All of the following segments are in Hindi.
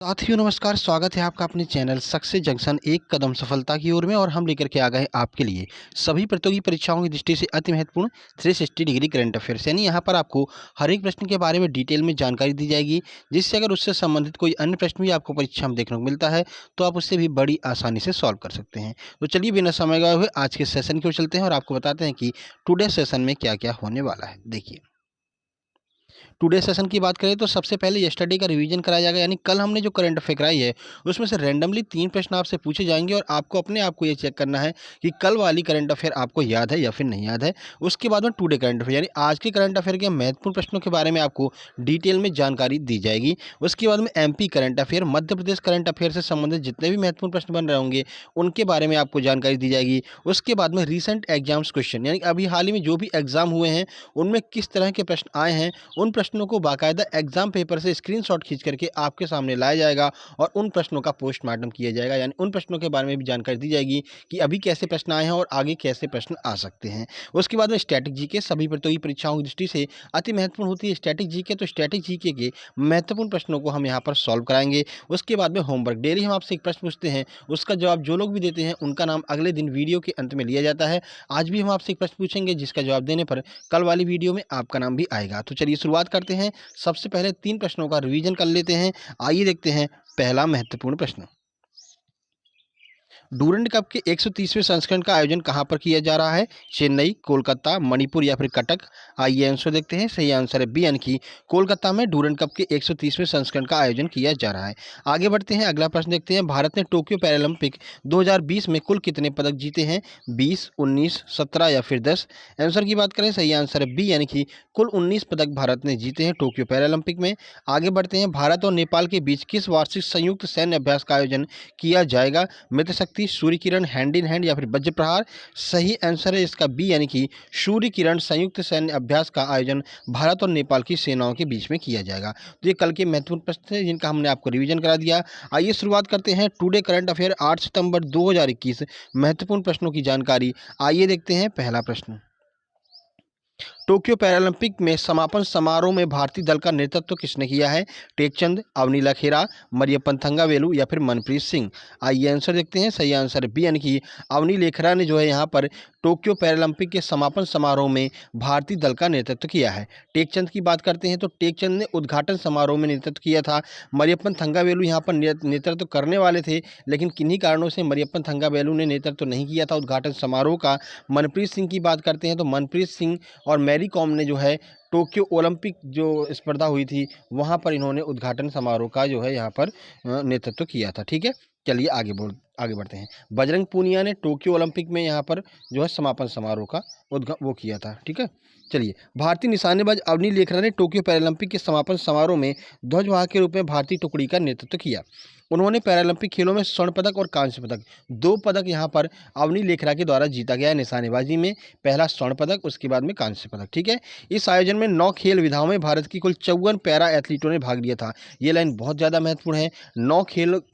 साथियों नमस्कार, स्वागत है आपका अपने चैनल सक्सेस जंक्शन एक कदम सफलता की ओर में। और हम लेकर के आ गए हैं आपके लिए सभी प्रतियोगी परीक्षाओं की दृष्टि से अति महत्वपूर्ण 360 डिग्री करंट अफेयर्स, यानी यहाँ पर आपको हर एक प्रश्न के बारे में डिटेल में जानकारी दी जाएगी, जिससे अगर उससे संबंधित कोई अन्य प्रश्न भी आपको परीक्षा में देखने को मिलता है तो आप उससे भी बड़ी आसानी से सॉल्व कर सकते हैं। तो चलिए बिना समय गए हुए आज के सेशन की ओर चलते हैं और आपको बताते हैं कि टुडे सेशन में क्या क्या होने वाला है। देखिए, टुडे सेशन की बात करें तो सबसे पहले यस्टरडे का रिवीजन कराया जाएगा, यानी कल हमने जो करंट अफेयर कराई है उसमें से रैंडमली 3 प्रश्न आपसे पूछे जाएंगे और आपको अपने आप को ये चेक करना है कि कल वाली करंट अफेयर आपको याद है या फिर नहीं याद है। उसके बाद में टुडे करंट अफेयर यानी आज के करंट अफेयर के महत्वपूर्ण प्रश्नों के बारे में आपको डिटेल में जानकारी दी जाएगी। उसके बाद में MP current affair, Madhya Pradesh current affair से संबंधित जितने भी महत्वपूर्ण प्रश्न बन रहे होंगे उनके बारे में आपको जानकारी दी जाएगी। उसके बाद में रिसेंट एग्जाम्स क्वेश्चन, यानी अभी हाल ही में जो भी एग्जाम हुए हैं उनमें किस तरह के प्रश्न आए हैं, उन प्रश्नों को बाकायदा एग्जाम पेपर से स्क्रीनशॉट खींच करके आपके सामने लाया जाएगा और उन प्रश्नों का पोस्टमार्टम किया जाएगा, यानी उन प्रश्नों के बारे में भी जानकारी दी जाएगी कि अभी कैसे प्रश्न आए हैं और आगे कैसे प्रश्न आ सकते हैं। उसके बाद में स्टैटिक जीके, सभी प्रतियोगी परीक्षाओं की दृष्टि से अति महत्वपूर्ण होती है स्टैटिक जीके, तो स्टैटिक जीके के महत्वपूर्ण प्रश्नों को हम यहाँ पर सॉल्व कराएंगे। उसके बाद में होमवर्क, डेली हम आपसे एक प्रश्न पूछते हैं, उसका जवाब जो लोग भी देते हैं उनका नाम अगले दिन वीडियो के अंत में लिया जाता है। आज भी हम आपसे एक प्रश्न पूछेंगे जिसका जवाब देने पर कल वाली वीडियो में आपका नाम भी आएगा। तो चलिए शुरुआत करते हैं। सबसे पहले 3 प्रश्नों का रिवीजन कर लेते हैं। आइए देखते हैं पहला महत्वपूर्ण प्रश्न। डूरंड कप के 130वें संस्करण का आयोजन कहाँ पर किया जा रहा है? चेन्नई, कोलकाता, मणिपुर या फिर कटक? आइए आंसर देखते हैं। सही आंसर है बी, यानी कि कोलकाता में डूरंड कप के 130वें संस्करण का आयोजन किया जा रहा है। आगे बढ़ते हैं, अगला प्रश्न देखते हैं। भारत ने टोक्यो पैरालंपिक 2020 में कुल कितने पदक जीते हैं? 20, 19, 17 या फिर 10? आंसर की बात करें, सही आंसर है बी, यानी कि कुल 19 पदक भारत ने जीते हैं टोक्यो पैरालंपिक में। आगे बढ़ते हैं, भारत और नेपाल के बीच किस वार्षिक संयुक्त सैन्य अभ्यास का आयोजन किया जाएगा? मित्र शक्ति, Surya Kiran, hand in hand या फिर वज्र प्रहार? सही आंसर है इसका बी, यानी कि सूर्य किरण संयुक्त सैन्य अभ्यास का आयोजन भारत और नेपाल की सेनाओं के बीच में किया जाएगा। तो ये कल के महत्वपूर्ण प्रश्न थे जिनका हमने आपको रिवीजन करा दिया। आइए शुरुआत करते हैं टुडे करंट अफेयर 8 सितंबर 2021 महत्वपूर्ण प्रश्नों की जानकारी। आइए देखते हैं पहला प्रश्न। टोक्यो पैरालंपिक में समापन समारोह में भारतीय दल का नेतृत्व किसने किया है? टेकचंद, अवनी लखेरा, मरियप्पन थंगावेलु या फिर मनप्रीत सिंह? आइए आंसर देखते हैं। सही आंसर बी, यानी कि अवनी लेखरा ने जो है यहाँ पर टोक्यो पैरालंपिक के समापन समारोह में भारतीय दल का नेतृत्व किया है। टेकचंद की बात करते हैं तो टेकचंद ने उद्घाटन समारोह में नेतृत्व किया था। मरियप्पन थंगावेलु यहाँ पर नेतृत्व करने वाले थे, लेकिन किन्हीं कारणों से मरियप्पन थंगावेलु ने नेतृत्व नहीं किया था उद्घाटन समारोह का। मनप्रीत सिंह की बात करते हैं तो मनप्रीत सिंह और मैरी कॉम ने जो है टोक्यो ओलंपिक जो स्पर्धा हुई थी वहां पर इन्होंने उद्घाटन समारोह का जो है यहाँ पर नेतृत्व किया था। ठीक है, चलिए आगे बढ़ते हैं। बजरंग पूनिया ने टोक्यो ओलंपिक में यहाँ पर जो है समापन समारोह का वो किया था। ठीक है, चलिए, भारतीय निशानेबाज अवनी लेखरा ने टोक्यो पैरालंपिक के समापन समारोह में ध्वजवाहक के रूप में भारतीय टुकड़ी का नेतृत्व किया। उन्होंने पैरालंपिक खेलों में स्वर्ण पदक और कांस्य पदक, 2 पदक यहाँ पर अवनी लेखरा के द्वारा जीता गया है निशानेबाजी में। पहला स्वर्ण पदक, उसके बाद में कांस्य पदक। ठीक है, इस आयोजन में 9 खेल विधाओं में भारत की कुल 54 पैरा एथलीटों ने भाग लिया था। ये लाइन बहुत ज़्यादा महत्वपूर्ण है। 9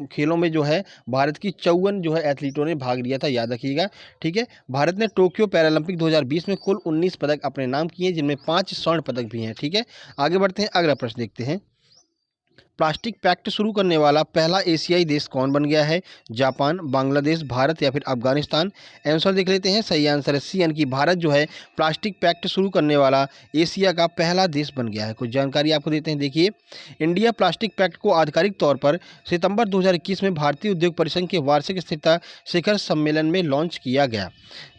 खेलों में जो है भारत की 54 जो है एथलीटों ने भाग लिया था, याद रखिएगा। ठीक है, भारत ने टोक्यो पैरालंपिक 2020 में कुल 19 पदक अपने नाम किए, जिनमें 5 स्वर्ण पदक भी हैं। ठीक है, आगे बढ़ते हैं, अगला प्रश्न देखते हैं। प्लास्टिक पैक्ट शुरू करने वाला पहला एशियाई देश कौन बन गया है? जापान, बांग्लादेश, भारत या फिर अफगानिस्तान? आंसर देख लेते हैं। सही आंसर है सी, यानी कि भारत जो है प्लास्टिक पैक्ट शुरू करने वाला एशिया का पहला देश बन गया है। कुछ जानकारी आपको देते हैं। देखिए, इंडिया प्लास्टिक पैक्ट को आधिकारिक तौर पर सितंबर 2021 में भारतीय उद्योग परिसंघ के वार्षिक स्थिरता शिखर सम्मेलन में लॉन्च किया गया।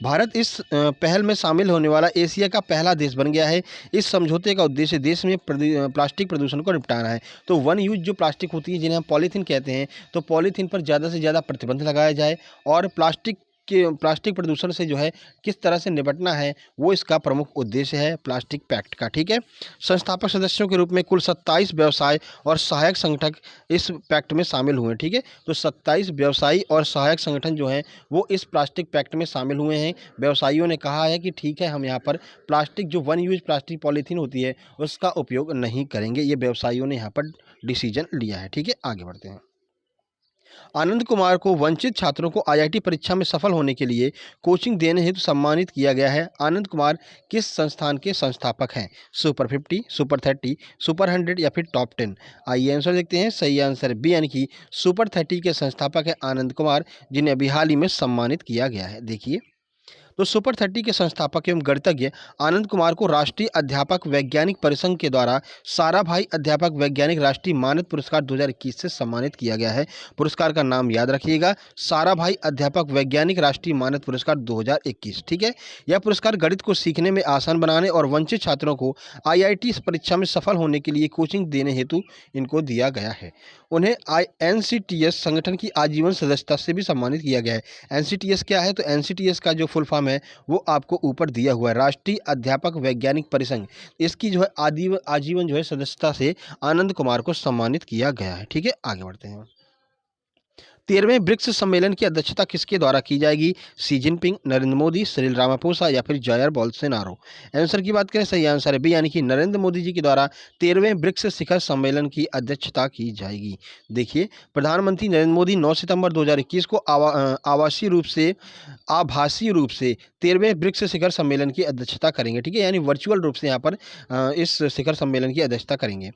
भारत इस पहल में शामिल होने वाला एशिया का पहला देश बन गया है। इस समझौते का उद्देश्य देश में प्लास्टिक प्रदूषण को निपटाना है। तो वन यूज जो प्लास्टिक होती है, जिन्हें हम पॉलीथीन कहते हैं, तो पॉलीथीन पर ज़्यादा से ज़्यादा प्रतिबंध लगाया जाए और प्लास्टिक प्रदूषण से जो है किस तरह से निपटना है, वो इसका प्रमुख उद्देश्य है प्लास्टिक पैक्ट का। ठीक है, संस्थापक सदस्यों के रूप में कुल 27 व्यवसाय और सहायक संगठन इस पैक्ट में शामिल हुए। ठीक है, तो 27 व्यवसायी और सहायक संगठन जो हैं वो इस प्लास्टिक पैक्ट में शामिल हुए हैं। व्यवसायियों ने कहा है कि ठीक है, हम यहाँ पर प्लास्टिक जो वन यूज प्लास्टिक पॉलीथीन होती है उसका उपयोग नहीं करेंगे। ये व्यवसायियों ने यहाँ पर डिसीजन लिया है। ठीक है, आगे बढ़ते हैं। आनंद कुमार को वंचित छात्रों को आईआईटी परीक्षा में सफल होने के लिए कोचिंग देने हेतु सम्मानित किया गया है। आनंद कुमार किस संस्थान के संस्थापक हैं? सुपर 50, सुपर 30, सुपर 100 या फिर टॉप 10? आइए आंसर देखते हैं। सही आंसर बी यानी कि सुपर 30 के संस्थापक है आनंद कुमार, जिन्हें अभी हाल ही में सम्मानित किया गया है। देखिए, तो सुपर 30 के संस्थापक एवं गणितज्ञ आनंद कुमार को राष्ट्रीय अध्यापक वैज्ञानिक परिसंघ के द्वारा साराभाई अध्यापक वैज्ञानिक राष्ट्रीय मानद पुरस्कार 2021 से सम्मानित किया गया है। पुरस्कार का नाम याद रखिएगा, साराभाई अध्यापक वैज्ञानिक राष्ट्रीय मानद पुरस्कार 2021। ठीक है, यह पुरस्कार गणित को सीखने में आसान बनाने और वंचित छात्रों को आईआईटी परीक्षा में सफल होने के लिए कोचिंग देने हेतु इनको दिया गया है। उन्हें एनसीटीएस संगठन की आजीवन सदस्यता से भी सम्मानित किया गया है। एनसीटीएस क्या है? तो एनसीटीएस का जो फुल फॉर्म है वो आपको ऊपर दिया हुआ है, राष्ट्रीय अध्यापक वैज्ञानिक परिसंघ। इसकी जो है आजीवन जो है सदस्यता से आनंद कुमार को सम्मानित किया गया है। ठीक है, आगे बढ़ते हैं। 13वें ब्रिक्स सम्मेलन की अध्यक्षता किसके द्वारा की जाएगी? Xi Jinping, Narendra Modi, Cyril Ramaphosa या फिर जायर बोल्सोनारो? आंसर की बात करें, सही आंसर है बी यानी कि नरेंद्र मोदी जी के द्वारा 13वें ब्रिक्स शिखर सम्मेलन की अध्यक्षता की जाएगी। देखिए, प्रधानमंत्री नरेंद्र मोदी 9 सितंबर 2021 को आभासी रूप से 13वें ब्रिक्स शिखर सम्मेलन की अध्यक्षता करेंगे। ठीक है, यानी वर्चुअल रूप से यहाँ पर इस शिखर सम्मेलन की अध्यक्षता करेंगे।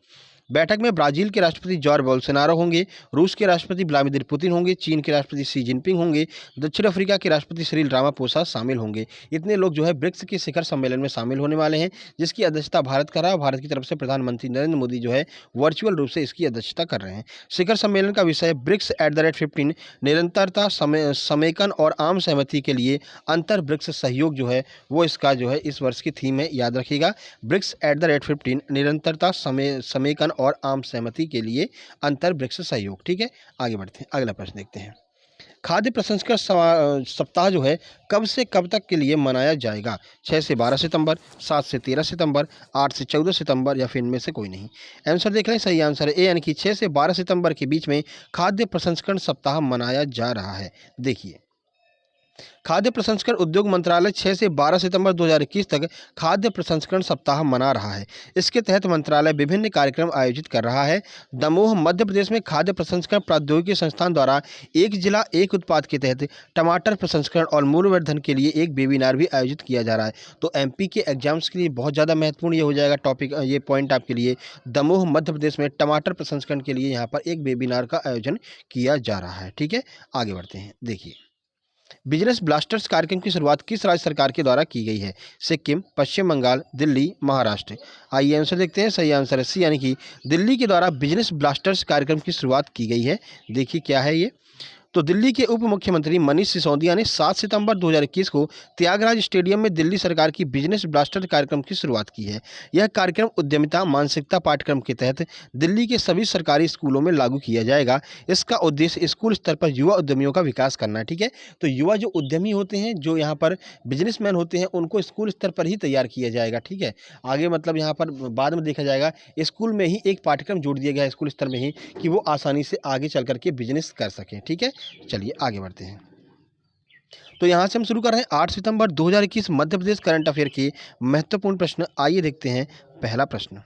बैठक में ब्राजील के राष्ट्रपति जॉर बोल्सोनारो होंगे, रूस के राष्ट्रपति व्लादिमीर पुतिन होंगे, चीन के राष्ट्रपति शी जिनपिंग होंगे, दक्षिण अफ्रीका के राष्ट्रपति सिरिल रामापोसा शामिल होंगे। इतने लोग जो है ब्रिक्स के शिखर सम्मेलन में शामिल होने वाले हैं, जिसकी अध्यक्षता भारत कर रहा है। भारत की तरफ से प्रधानमंत्री नरेंद्र मोदी जो है वर्चुअल रूप से इसकी अध्यक्षता कर रहे हैं। शिखर सम्मेलन का विषय ब्रिक्स @15, निरंतरता, समेकन और आम सहमति के लिए अंतर ब्रिक्स सहयोग जो है वो इसका जो है इस वर्ष की थीम है। याद रखिएगा, ब्रिक्स @15, निरंतरता, समेकन और आम सहमति के लिए अंतर ब्रिक्स सहयोग। ठीक है, आगे बढ़ते हैं, अगला प्रश्न देखते हैं। खाद्य प्रसंस्करण सप्ताह जो है कब से कब तक के लिए मनाया जाएगा? 6 से 12 सितंबर, 7 से 13 सितंबर, 8 से 14 सितंबर या फिर इनमें से कोई नहीं? आंसर देख लें, सही आंसर है ए यानी कि 6 से 12 सितंबर के बीच में खाद्य प्रसंस्करण सप्ताह मनाया जा रहा है। देखिए, खाद्य प्रसंस्करण उद्योग मंत्रालय 6 से 12 सितंबर 2021 तक खाद्य प्रसंस्करण सप्ताह मना रहा है। इसके तहत मंत्रालय विभिन्न कार्यक्रम आयोजित कर रहा है। दमोह मध्य प्रदेश में खाद्य प्रसंस्करण प्रौद्योगिकी संस्थान द्वारा एक जिला एक उत्पाद के तहत टमाटर प्रसंस्करण और मूल्यवर्धन के लिए एक वेबिनार भी आयोजित किया जा रहा है। तो एमपी के एग्जाम्स के लिए बहुत ज़्यादा महत्वपूर्ण ये हो जाएगा टॉपिक, ये पॉइंट आपके लिए। दमोह मध्य प्रदेश में टमाटर प्रसंस्करण के लिए यहाँ पर एक वेबिनार का आयोजन किया जा रहा है। ठीक है, आगे बढ़ते हैं। देखिए, बिजनेस ब्लास्टर्स कार्यक्रम की शुरुआत किस राज्य सरकार के द्वारा की गई है? सिक्किम, पश्चिम बंगाल, दिल्ली, महाराष्ट्र? आइए आंसर देखते हैं। सही आंसर है सी यानी कि दिल्ली के द्वारा बिजनेस ब्लास्टर्स कार्यक्रम की शुरुआत की गई है। देखिए क्या है ये, तो दिल्ली के उप मुख्यमंत्री मनीष सिसोदिया ने 7 सितंबर 2021 को त्यागराज स्टेडियम में दिल्ली सरकार की बिजनेस ब्लास्टर कार्यक्रम की शुरुआत की है। यह कार्यक्रम उद्यमिता मानसिकता पाठ्यक्रम के तहत दिल्ली के सभी सरकारी स्कूलों में लागू किया जाएगा। इसका उद्देश्य स्कूल स्तर पर युवा उद्यमियों का विकास करना है। ठीक है, तो युवा जो उद्यमी होते हैं, जो यहाँ पर बिजनेसमैन होते हैं, उनको स्कूल स्तर पर ही तैयार किया जाएगा। ठीक है, आगे मतलब यहाँ पर बाद में देखा जाएगा, स्कूल में ही एक पाठ्यक्रम जोड़ दिया गया है स्कूल स्तर में ही, कि वो आसानी से आगे चल करके बिजनेस कर सकें। ठीक है, चलिए आगे बढ़ते हैं। तो यहाँ से हम शुरू कर रहे हैं 8 सितंबर 2021 मध्य प्रदेश करंट अफेयर के महत्वपूर्ण प्रश्न। आइए देखते हैं पहला प्रश्न।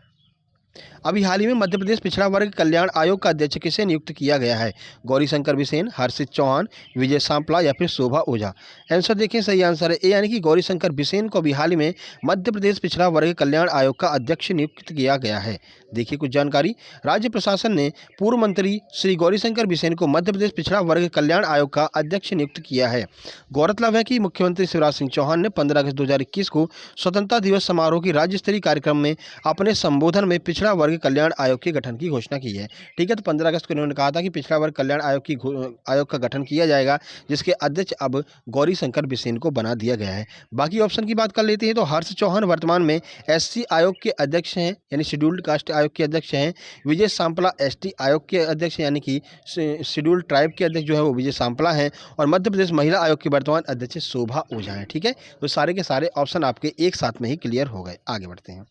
अभी हाल ही में मध्य प्रदेश पिछड़ा वर्ग कल्याण आयोग का अध्यक्ष किसे नियुक्त किया गया है? गौरीशंकर बिसेन, हर्षित चौहान, विजय सांपला या फिर शोभा ओझा? आंसर देखें, सही आंसर है ए यानी कि गौरीशंकर बिसेन को अभी हाल ही में मध्य प्रदेश पिछड़ा वर्ग कल्याण आयोग का अध्यक्ष नियुक्त किया गया है। देखिए कुछ जानकारी, राज्य प्रशासन ने पूर्व मंत्री श्री गौरीशंकर बिसेन को मध्य प्रदेश पिछड़ा वर्ग कल्याण आयोग का अध्यक्ष नियुक्त किया है। गौरतलब है कि मुख्यमंत्री शिवराज सिंह चौहान ने 15 अगस्त 2021 को स्वतंत्रता दिवस समारोह की राज्य स्तरीय कार्यक्रम में अपने संबोधन में पिछड़ा वर्ग कल्याण आयोग के गठन की घोषणा की है। ठीक है, तो 15 अगस्त को उन्होंने कहा था कि पिछड़ा वर्ग कल्याण आयोग का गठन किया जाएगा, जिसके अध्यक्ष अब गौरीशंकर बिसेन को बना दिया गया है। बाकी ऑप्शन की बात कर लेते हैं, तो हर्ष चौहान वर्तमान में एससी आयोग के अध्यक्ष हैं, यानी शेड्यूल्ड कास्ट आयोग के अध्यक्ष हैं। विजय सांपला एसटी आयोग के अध्यक्ष यानी कि शेड्यूल्ड ट्राइब के अध्यक्ष जो है वो विजय सांपला हैं, और मध्य प्रदेश महिला आयोग की वर्तमान अध्यक्ष शोभा ओझा हैं। ठीक है, तो सारे के सारे ऑप्शन आपके एक साथ में ही क्लियर हो गए। आगे बढ़ते हैं।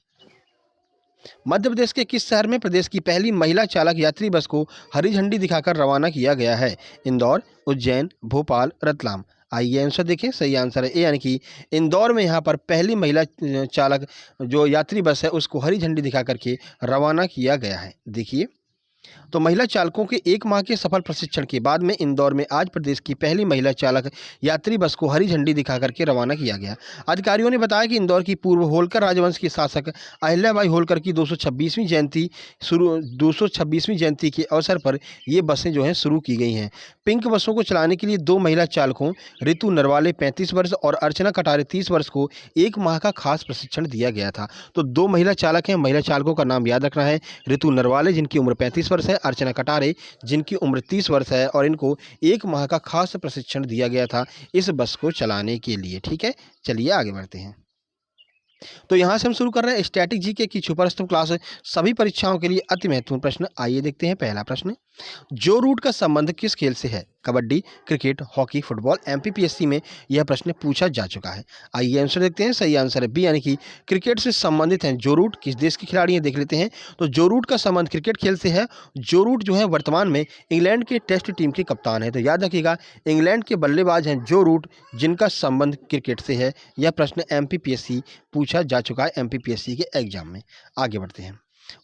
मध्य प्रदेश के किस शहर में प्रदेश की पहली महिला चालक यात्री बस को हरी झंडी दिखाकर रवाना किया गया है? इंदौर, उज्जैन, भोपाल, रतलाम? आइए आंसर देखें, सही आंसर है ए यानी कि इंदौर में यहाँ पर पहली महिला चालक जो यात्री बस है उसको हरी झंडी दिखा करके रवाना किया गया है। देखिए तो महिला चालकों के 1 माह के सफल प्रशिक्षण के बाद में इंदौर में आज प्रदेश की पहली महिला चालक यात्री बस को हरी झंडी दिखा करके रवाना किया गया। अधिकारियों ने बताया कि इंदौर की पूर्व होलकर राजवंश की शासक अहिल्याबाई होलकर की 226वीं जयंती के अवसर पर ये बसें जो हैं शुरू की गई हैं। पिंक बसों को चलाने के लिए 2 महिला चालकों ऋतु नरवाले 35 वर्ष और अर्चना कटारे 30 वर्ष को 1 माह का खास प्रशिक्षण दिया गया था। तो 2 महिला चालक हैं। महिला चालकों का नाम याद रखना है, ऋतु नरवाले जिनकी उम्र 35 वर्ष है, अर्चना कटारे जिनकी उम्र 30 वर्ष है, और इनको 1 माह का खास प्रशिक्षण दिया गया था इस बस को चलाने के लिए। ठीक है, चलिए आगे बढ़ते हैं। तो यहाँ से हम शुरू कर रहे हैं स्टैटिक जीके की सुपर स्टॉप क्लास। सभी परीक्षाओं के लिए अति महत्वपूर्ण प्रश्न। आइए देखते हैं पहला प्रश्न। जो रूट का संबंध किस खेल से है? Kabaddi, cricket, hockey, football. MPPSC में यह प्रश्न पूछा जा चुका है। आइए आंसर देखते हैं। सही आंसर है बी, यानी कि क्रिकेट से संबंधित हैं। जो रूट किस देश के खिलाड़ी हैं देख लेते हैं। तो जो रूट का संबंध क्रिकेट खेल से है। जो रूट जो है वर्तमान में इंग्लैंड के टेस्ट टीम के कप्तान है। तो याद रखिएगा, इंग्लैंड के बल्लेबाज हैं जो रूट, जिनका संबंध क्रिकेट से है। यह प्रश्न एमपीपीएससी पूछा जा चुका है एमपीपीएससी के एग्जाम में। आगे बढ़ते हैं।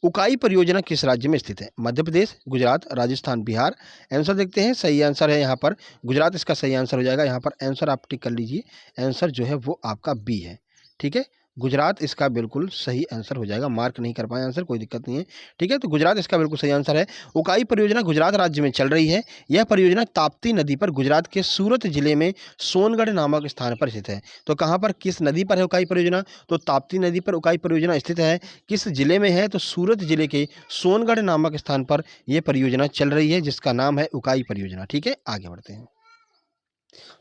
उकाई परियोजना किस राज्य में स्थित है? मध्य प्रदेश, गुजरात, राजस्थान, बिहार। आंसर देखते हैं। सही आंसर है यहाँ पर गुजरात, इसका सही आंसर हो जाएगा। यहाँ पर आंसर आप टिक कर लीजिए। आंसर जो है वो आपका बी है। ठीक है, गुजरात इसका बिल्कुल सही आंसर हो जाएगा। मार्क नहीं कर पाए आंसर, कोई दिक्कत नहीं है। ठीक है, तो गुजरात इसका बिल्कुल सही आंसर है। उकाई परियोजना गुजरात राज्य में चल रही है। यह परियोजना ताप्ती नदी पर गुजरात के सूरत जिले में सोनगढ़ नामक स्थान पर स्थित है। तो कहाँ पर, किस नदी पर है उकाई परियोजना? तो ताप्ती नदी पर उकाई परियोजना स्थित है। किस जिले में है? तो सूरत जिले के सोनगढ़ नामक स्थान पर यह परियोजना चल रही है, जिसका नाम है उकाई परियोजना। ठीक है, आगे बढ़ते हैं।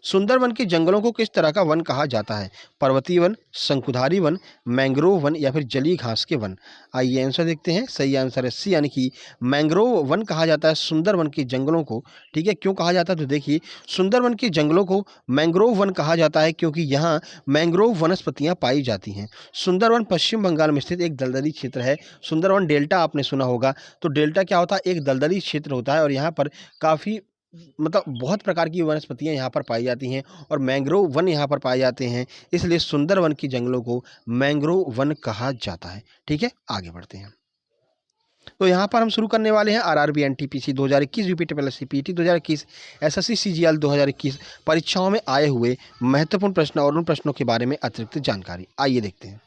सुंदरवन के जंगलों को किस तरह का वन कहा जाता है? पर्वतीय वन, शंकुधारी वन, मैंग्रोव वन या फिर जलीय घास के वन। आइए आंसर देखते हैं। सही आंसर है सी, यानी कि मैंग्रोव वन कहा जाता है सुंदरवन के जंगलों को। ठीक है, क्यों कहा जाता है? तो देखिए, सुंदरवन के जंगलों को मैंग्रोव वन कहा जाता है क्योंकि यहाँ मैंग्रोव वनस्पतियाँ पाई जाती हैं। सुंदरवन पश्चिम बंगाल में स्थित एक दलदली क्षेत्र है। सुंदरवन डेल्टा आपने सुना होगा। तो डेल्टा क्या होता है? एक दलदली क्षेत्र होता है, और यहाँ पर काफ़ी मतलब बहुत प्रकार की वनस्पतियां यहाँ पर पाई जाती हैं, और मैंग्रोव वन यहाँ पर पाए जाते हैं। इसलिए सुंदरवन के जंगलों को मैंग्रोव वन कहा जाता है। ठीक है, आगे बढ़ते हैं। तो यहाँ पर हम शुरू करने वाले हैं RRB NTPC 2021, UP triple S C PT 2021, SSC CGL 2021 परीक्षाओं में आए हुए महत्वपूर्ण प्रश्न और उन प्रश्नों के बारे में अतिरिक्त जानकारी। आइए देखते हैं।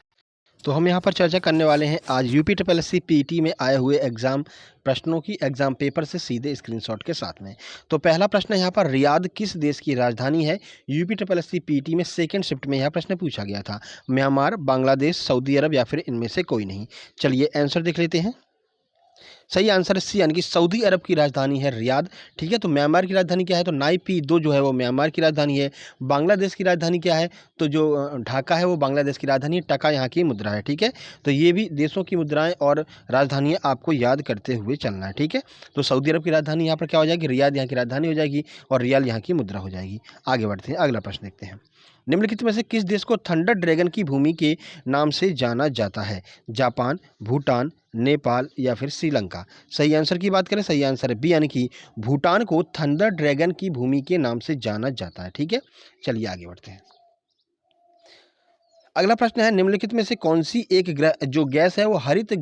तो हम यहाँ पर चर्चा करने वाले हैं आज UP triple S C PT में आए हुए एग्जाम प्रश्नों की, एग्जाम पेपर से सीधे स्क्रीनशॉट के साथ में। तो पहला प्रश्न यहाँ पर, रियाद किस देश की राजधानी है? UP triple S C PT में सेकंड शिफ्ट में यह प्रश्न पूछा गया था। म्यांमार, बांग्लादेश, सऊदी अरब या फिर इनमें से कोई नहीं। चलिए आंसर देख लेते हैं। सही आंसर है सी, यानी कि सऊदी अरब की राजधानी है रियाद। ठीक है, तो म्यांमार की राजधानी क्या है? तो नाईपी-2 जो है वो म्यांमार की राजधानी है। बांग्लादेश की राजधानी क्या है? तो जो ढाका है वो बांग्लादेश की राजधानी है। टका यहाँ की मुद्रा है। ठीक है, तो ये भी देशों की मुद्राएं और राजधानियाँ आपको याद करते हुए चलना है। ठीक है, तो सऊदी अरब की राजधानी यहाँ पर क्या हो जाएगी? रियाद यहाँ की राजधानी हो जाएगी, और रियाल यहाँ की मुद्रा हो जाएगी। आगे बढ़ते हैं, अगला प्रश्न देखते हैं। निम्नलिखित में से किस देश को थंडर ड्रैगन की भूमि के नाम से जाना जाता है? जापान, भूटान, नेपाल या फिर श्रीलंका। सही आंसर की बात करें, सही आंसर है बी, यानी कि भूटान को थंडर ड्रैगन की भूमि के नाम से जाना जाता है। ठीक है, चलिए आगे बढ़ते हैं। अगला प्रश्न है, निम्नलिखित में से कौन सी एक ग्रह जो गैस है वो हरित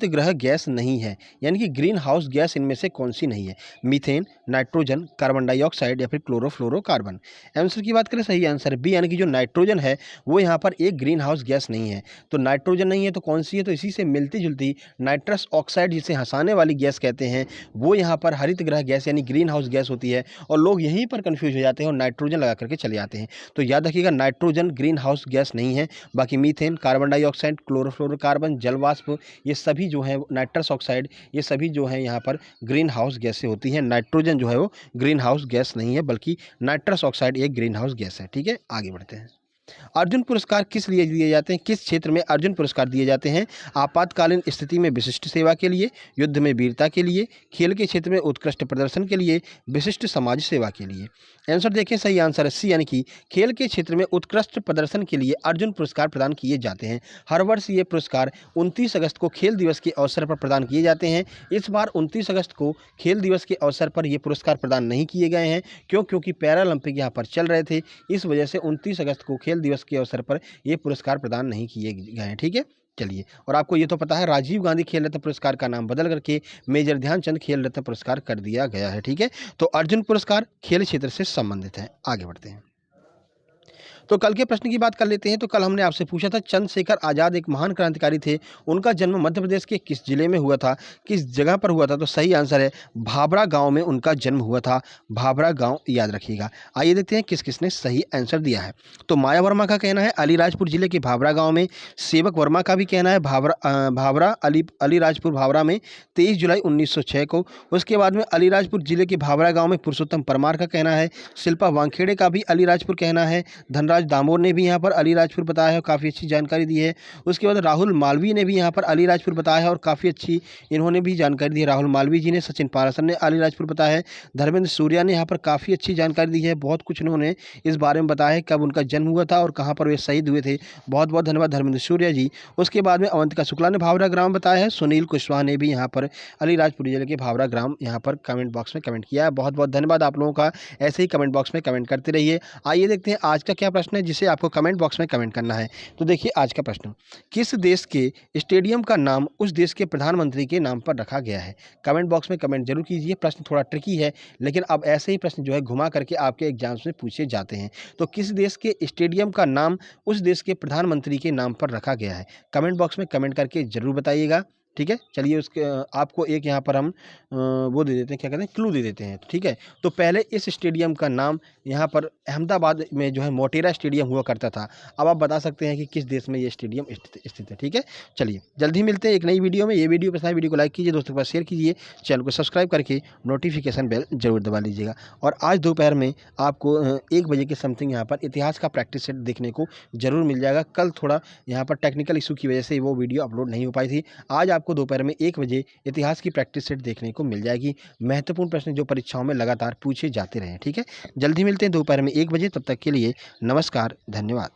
ग्रह गैस नहीं है? यानी कि ग्रीन हाउस गैस इनमें से कौन सी नहीं है? मीथेन, नाइट्रोजन, कार्बन डाइऑक्साइड या फिर क्लोरोफ्लोरोकार्बन। आंसर की बात करें, सही आंसर बी, यानी कि जो नाइट्रोजन है वो यहाँ पर एक ग्रीन हाउस गैस नहीं है। तो नाइट्रोजन नहीं है तो कौन सी है? तो इसी से मिलती जुलती नाइट्रस ऑक्साइड, जिसे हंसाने वाली गैस कहते हैं, वो यहाँ पर हरित ग्रह गैस यानी ग्रीन हाउस गैस होती है। और लोग यहीं पर कन्फ्यूज हो जाते हैं और नाइट्रोजन लगा करके चले जाते हैं। तो याद रखिएगा, नाइट्रोजन ग्रीन हाउस गैस नहीं है। बाकी मीथेन, कार्बन डाइऑक्साइड, क्लोरोफ्लोरोकार्बन, जलवाष्प, ये सभी जो है नाइट्रस ऑक्साइड, ये सभी जो है यहाँ पर ग्रीन हाउस गैसें होती हैं। नाइट्रोजन जो है वो ग्रीन हाउस गैस नहीं है, बल्कि नाइट्रस ऑक्साइड एक ग्रीन हाउस गैस है। ठीक है, आगे बढ़ते हैं। अर्जुन पुरस्कार किस लिए दिए जाते हैं? किस क्षेत्र में अर्जुन पुरस्कार दिए जाते हैं? आपातकालीन स्थिति में विशिष्ट सेवा के लिए, युद्ध में वीरता के लिए, खेल के क्षेत्र में उत्कृष्ट प्रदर्शन के लिए, विशिष्ट समाज सेवा के लिए। आंसर देखें, सही आंसर है सी, यानी कि खेल के क्षेत्र में उत्कृष्ट प्रदर्शन के लिए अर्जुन पुरस्कार प्रदान किए जाते हैं। हर वर्ष ये पुरस्कार 29 अगस्त को खेल दिवस के अवसर पर प्रदान किए जाते हैं। इस बार 29 अगस्त को खेल दिवस के अवसर पर ये पुरस्कार प्रदान नहीं किए गए हैं। क्योंकि पैरालंपिक यहाँ पर चल रहे थे, इस वजह से 29 अगस्त को खेल दिवस के अवसर पर ये पुरस्कार प्रदान नहीं किए गए हैं। ठीक है, चलिए, और आपको ये तो पता है राजीव गांधी खेल रत्न पुरस्कार का नाम बदल करके मेजर ध्यानचंद खेल रत्न पुरस्कार कर दिया गया है। ठीक है, तो अर्जुन पुरस्कार खेल क्षेत्र से संबंधित है। आगे बढ़ते हैं। तो कल के प्रश्न की बात कर लेते हैं। तो कल हमने आपसे पूछा था चंद्रशेखर आज़ाद एक महान क्रांतिकारी थे, उनका जन्म मध्य प्रदेश के किस जिले में हुआ था, किस जगह पर हुआ था? तो सही आंसर है भाभरा गांव में उनका जन्म हुआ था। भाभरा गांव याद रखिएगा। आइए देखते हैं किस किसने सही आंसर दिया है। तो माया वर्मा का कहना है अलीराजपुर जिले के भाभरा गाँव में। सेवक वर्मा का भी कहना है भाभरा अलीराजपुर भाभरा में 23 जुलाई 1906 को। उसके बाद में अलीराजपुर जिले के भाभरा गाँव में पुरुषोत्तम परमार का कहना है। शिल्पा वानखेड़े का भी अलीराजपुर कहना है। धनराज दामोर ने भी यहाँ पर अलीराजपुर बताया है और काफ़ी अच्छी जानकारी दी है। उसके बाद राहुल मालवीय ने भी यहाँ पर अलीराजपुर बताया है और काफ़ी अच्छी इन्होंने भी जानकारी दी है। राहुल मालवीय जी ने, सचिन पाराशर ने अलीराजपुर बताया है। धर्मेंद्र सूर्या ने यहाँ पर काफ़ी अच्छी जानकारी दी है। बहुत कुछ इन्होंने इस बारे में बताया है कब उनका जन्म हुआ था और कहाँ पर वे शहीद हुए थे। बहुत बहुत धन्यवाद धर्मेंद्र सूर्या जी। उसके बाद में अवंतिका शुक्ला ने भावरा ग्राम बताया है। सुनील कुशवाहा ने भी यहाँ पर अलीराजपुर जिले के भावरा ग्राम यहाँ पर कमेंट बॉक्स में कमेंट किया है। बहुत बहुत धन्यवाद आप लोगों का, ऐसे ही कमेंट बॉक्स में कमेंट करते रहिए। आइए देखते हैं आज का क्या प्रश्न है जिसे आपको कमेंट बॉक्स में कमेंट करना है। तो देखिए आज का प्रश्न, किस देश के स्टेडियम का नाम उस देश के प्रधानमंत्री के नाम पर रखा गया है? कमेंट बॉक्स में कमेंट जरूर कीजिए। प्रश्न थोड़ा ट्रिकी है, लेकिन अब ऐसे ही प्रश्न जो है घुमा करके आपके एग्जाम्स में पूछे जाते हैं। तो किस देश के स्टेडियम का नाम उस देश के प्रधानमंत्री के नाम पर रखा गया है? कमेंट बॉक्स में कमेंट करके जरूर बताइएगा। ठीक है, चलिए उसके आपको एक यहाँ पर हम वो दे देते हैं, क्या कहते हैं, क्लू दे देते हैं। ठीक है, तो पहले इस स्टेडियम का नाम यहाँ पर अहमदाबाद में जो है मोटेरा स्टेडियम हुआ करता था। अब आप बता सकते हैं कि किस देश में ये स्टेडियम स्थित है। ठीक है, चलिए जल्दी मिलते हैं एक नई वीडियो में। ये वीडियो पसंद आए वीडियो को लाइक कीजिए, दोस्तों के पास शेयर कीजिए, चैनल को सब्सक्राइब करके नोटिफिकेशन बेल जरूर दबा लीजिएगा। और आज दोपहर में आपको 1 बजे के समथिंग यहाँ पर इतिहास का प्रैक्टिस सेट देखने को जरूर मिल जाएगा। कल थोड़ा यहाँ पर टेक्निकल इशू की वजह से वो वीडियो अपलोड नहीं हो पाई थी। आज आपको दोपहर में 1 बजे इतिहास की प्रैक्टिस सेट देखने को मिल जाएगी। महत्वपूर्ण प्रश्न जो परीक्षाओं में लगातार पूछे जाते रहे। ठीक है, जल्दी मिलते हैं दोपहर में 1 बजे। तब तक के लिए नमस्कार, धन्यवाद।